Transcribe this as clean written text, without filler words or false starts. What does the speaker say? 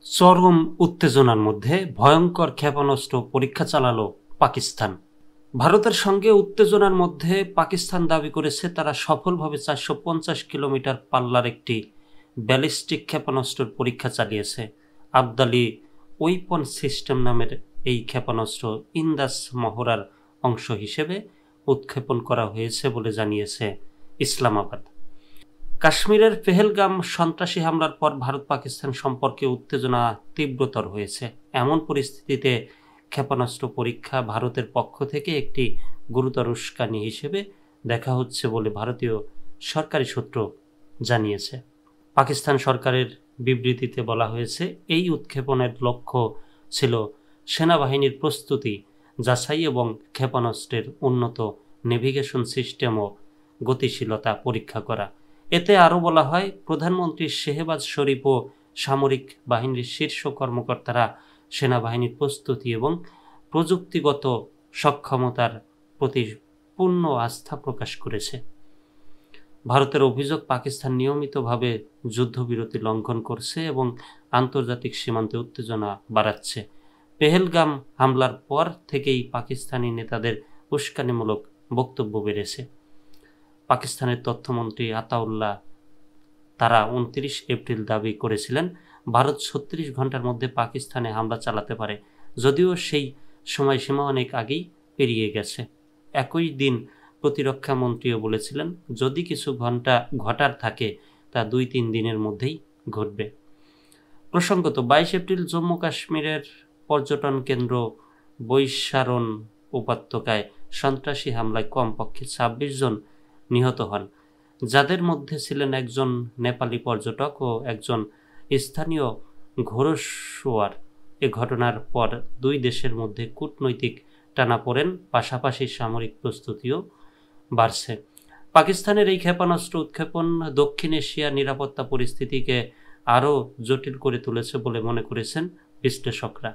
চরম উত্তেজনার মধ্যে ভয়ঙ্কর ক্ষেপণাস্ত্র পরীক্ষা চালালো পাকিস্তান। ভারতের সঙ্গে উত্তেজনার মধ্যে পাকিস্তান দাবি করেছে তারা সফলভাবে 450 কিলোমিটার পাল্লার একটি ব্যালিস্টিক ক্ষেপণাস্ত্রের পরীক্ষা চালিয়েছে। আবদালি ওয়েপন সিস্টেম নামের এই ক্ষেপণাস্ত্র ইন্দাস মহড়ার অংশ হিসেবে উৎক্ষেপণ করা হয়েছে বলে জানিয়েছে ইসলামাবাদ। কাশ্মীরের পেহেলগাম সন্ত্রাসী হামলার পর ভারত পাকিস্তান সম্পর্কে উত্তেজনা তীব্রতর হয়েছে। এমন পরিস্থিতিতে ক্ষেপণাস্ত্র পরীক্ষা ভারতের পক্ষ থেকে একটি গুরুতর উস্কানি হিসেবে দেখা হচ্ছে বলে ভারতীয় সরকারি সূত্র জানিয়েছে। পাকিস্তান সরকারের বিবৃতিতে বলা হয়েছে, এই উৎক্ষেপণের লক্ষ্য ছিল সেনাবাহিনীর প্রস্তুতি যাচাই এবং ক্ষেপণাস্ত্রের উন্নত নেভিগেশন সিস্টেম ও গতিশীলতা পরীক্ষা করা। এতে আরও বলা হয়, প্রধানমন্ত্রী শেহবাজ শরীফ ও সামরিক বাহিনীর শীর্ষ কর্মকর্তারা সেনাবাহিনীর প্রস্তুতি এবং প্রযুক্তিগত সক্ষমতার প্রতি পূর্ণ আস্থা প্রকাশ করেছে। ভারতের অভিযোগ, পাকিস্তান নিয়মিতভাবে যুদ্ধবিরতি লঙ্ঘন করছে এবং আন্তর্জাতিক সীমান্তে উত্তেজনা বাড়াচ্ছে। পেহেলগাম হামলার পর থেকেই পাকিস্তানি নেতাদের উস্কানিমূলক বক্তব্য বেড়েছে। পাকিস্তানের তথ্যমন্ত্রী আতাউল্লাহ তারা 29 এপ্রিল দাবি করেছিলেন ভারত 36 ঘন্টার মধ্যে পাকিস্তানে হামলা চালাতে পারে, যদিও সেই সময়সীমা অনেক আগেই পেরিয়ে গেছে। একই দিন প্রতিরক্ষা মন্ত্রীও বলেছিলেন, যদি কিছু ঘটার থাকে তা 2-3 দিনের মধ্যেই ঘটবে। প্রসঙ্গত, 22 এপ্রিল জম্মু কাশ্মীরের পর্যটন কেন্দ্র বৈশারণ উপত্যকায় সন্ত্রাসী হামলায় কমপক্ষে 26 জন নিহত হন, যাদের মধ্যে ছিলেন একজন নেপালি পর্যটক ও একজন স্থানীয় ঘোড়সওয়ার। এ ঘটনার পর দুই দেশের মধ্যে কূটনৈতিক টানাপোড়েন, পাশাপাশি সামরিক প্রস্তুতিও বাড়ছে। পাকিস্তানের এই ক্ষেপণাস্ত্র উৎক্ষেপণ দক্ষিণ এশিয়ার নিরাপত্তা পরিস্থিতিকে আরও জটিল করে তুলেছে বলে মনে করেছেন বিশ্লেষকরা।